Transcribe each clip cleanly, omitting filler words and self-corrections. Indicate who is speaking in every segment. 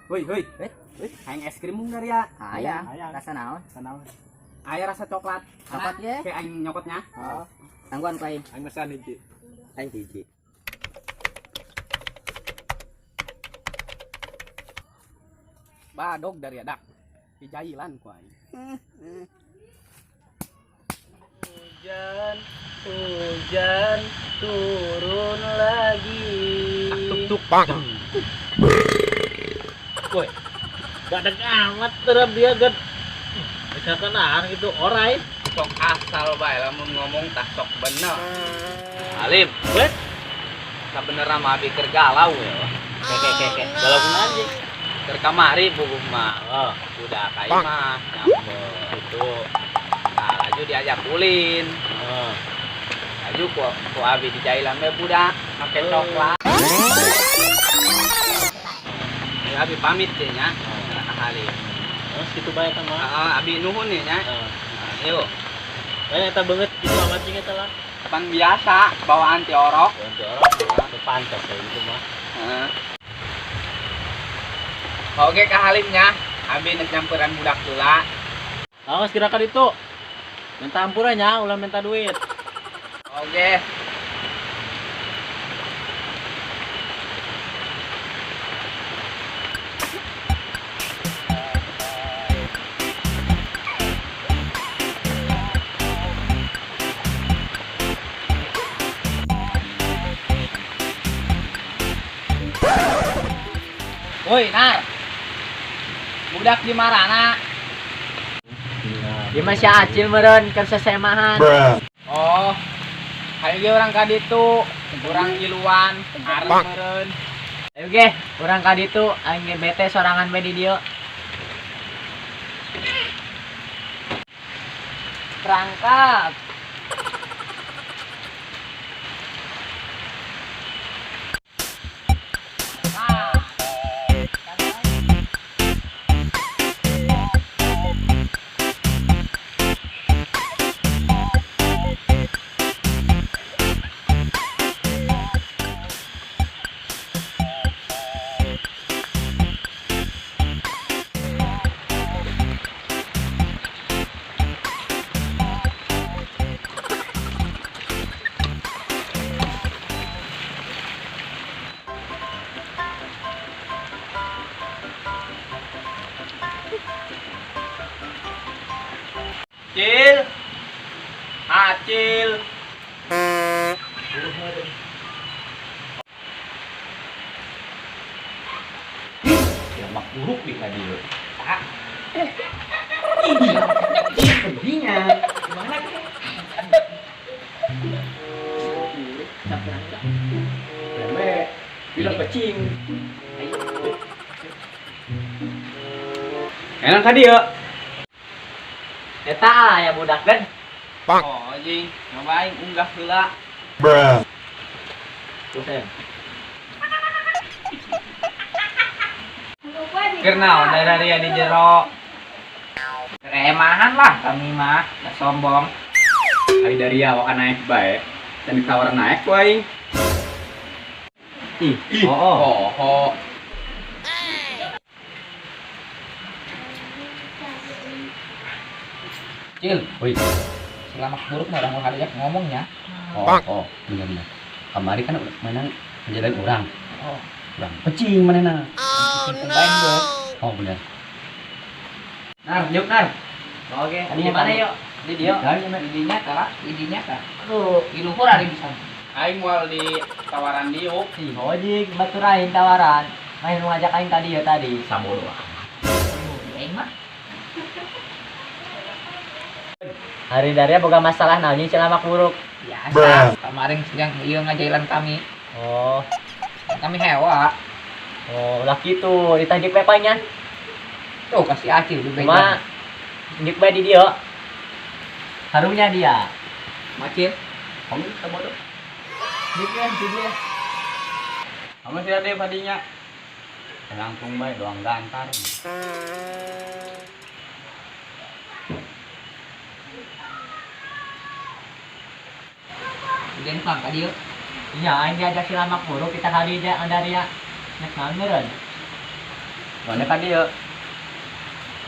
Speaker 1: Heuy, hayang es krim mung dari ya.
Speaker 2: Aya,
Speaker 1: Aya.
Speaker 2: rasa naon?
Speaker 1: Aya rasa coklat.
Speaker 2: Coklat ge.
Speaker 1: Kayak aing nyokotnya.
Speaker 2: Oh. Tangguan ku aing.
Speaker 3: Aing mesan hiji.
Speaker 2: Aing hiji.
Speaker 1: Badog dari adak. Dijailan ku aing. Hujan turun lagi.
Speaker 3: Tuk bang. Woi. Gadeg amat terap dia gad. Misalkan gitu orai.
Speaker 1: Sok asal bae lamun ngomong tak sok bener.
Speaker 3: Alim, weh.
Speaker 1: Sabenerna mah abi keur galau ya.
Speaker 3: Keke. Galau aja.
Speaker 1: Keur kamari bubuh mah.
Speaker 3: Oh,
Speaker 1: Udah kai mah nyambut.
Speaker 3: itu.
Speaker 1: Nah, laju diajak ulin.
Speaker 3: Oh.
Speaker 1: Laju ku abi dijailan we budak make coklat. Ya abi pamit teh nya. Kali.
Speaker 3: Terus gitu bae tah mah.
Speaker 1: Heeh, abi nuhun nih nya.
Speaker 3: Heeh.
Speaker 1: Yuk,
Speaker 3: Eta banget gitu amat jeung eta lah.
Speaker 1: pan biasa bawaan ti orok.
Speaker 3: Untuk orang pantas kayak gitu mah.
Speaker 1: Heeh. Oke ka halimnya, abi nek nyamperan budak heula.
Speaker 3: Awas kira ka ditu. Minta ampurannya, ulah minta duit.
Speaker 1: Oke. Woi, Nar. Budak di marana?
Speaker 2: Di masih acil meureun keur sesemahan.
Speaker 1: Oh. Hayu ge urang ka ditu, urang iluan, arep meureun.
Speaker 2: Ayo ge, urang ka ditu aing ge bete sorangan we di dieu. Berangkat. Acil. Acil.
Speaker 3: Ya mak buruk di ka dieu.
Speaker 2: Ini perginya. Gimana ke? Leme, bilang pecing.
Speaker 1: Enak ka dieu?
Speaker 2: Eta ya budak kan?
Speaker 1: Oh, anjing, nyobain unggah heula.
Speaker 2: Tuh saya.
Speaker 1: Keur naon dari di jero? Keemahan lah kami mah, da sombong. Ari dari awak naik bae, dan ditawar naik ku aing. Oh. Cil, woi. Selamat buruk mah orang ngajak ngomongnya.
Speaker 4: Oh, benar. Kamari kan mana menjagain orang.
Speaker 1: Oh,
Speaker 4: Orang pecing manehna.
Speaker 1: pemain gue.
Speaker 4: Oh, benar.
Speaker 1: Nar, yuk Nar.
Speaker 2: Oke,
Speaker 1: Tadi
Speaker 2: di mana
Speaker 1: tadi.
Speaker 2: yuk? Di dieu.
Speaker 1: Idinya kah? Idinya kah?
Speaker 2: Aduh,
Speaker 1: Di luhur ada bisa. Aing moal di tawaran diuk.
Speaker 2: oh jik baturain tawaran. Main mau ngajak aing tadi ya tadi.
Speaker 4: Sabodo.
Speaker 1: Aing mah.
Speaker 2: Hari dari boga masalah naonnya celamak buruk.
Speaker 1: Biasa. Kemarin sedang ieu ngajailan kami.
Speaker 2: Oh,
Speaker 1: Kami hewa.
Speaker 2: oh laki tuh ditajik pepanya.
Speaker 1: Tuh kasih acil di
Speaker 2: Cuma dik bae di dieu. Harumnya dia.
Speaker 1: Macil.
Speaker 4: Kamu sabodo.
Speaker 1: Dik ya, di dia.
Speaker 4: Kamu sih ada padinya. Langsung bae doang gantar.
Speaker 1: Den pang ka dieu.
Speaker 2: Iya, aing diajak celamak buruk kita kali dia dari ya. Nek naon meureun.
Speaker 4: Mana ka dia?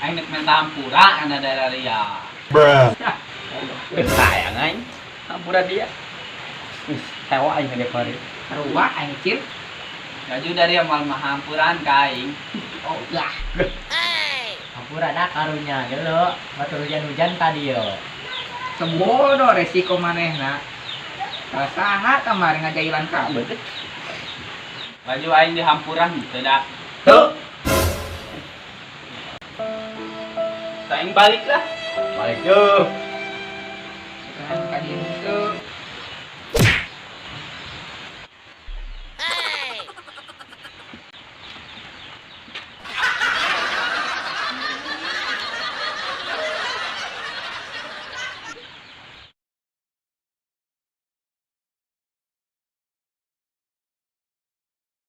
Speaker 1: Anh được minta hampura anda dari dia.
Speaker 4: Sayang aing. Hampura dia. Tewa aing dia kari.
Speaker 1: Haruwa anh kecil. Gaju dari amal mahampuran kaing. Oh lah.
Speaker 2: Hampura dah karunya gelo. Waktu hujan-hujan tadi yo.
Speaker 1: Sembodo resiko manehna. Saha kemarin ngajailan kabel. Baju aing di hampuran tidak.
Speaker 4: Tuh.
Speaker 1: Aing balik lah.
Speaker 4: Balik yuk.
Speaker 1: Kan kadieu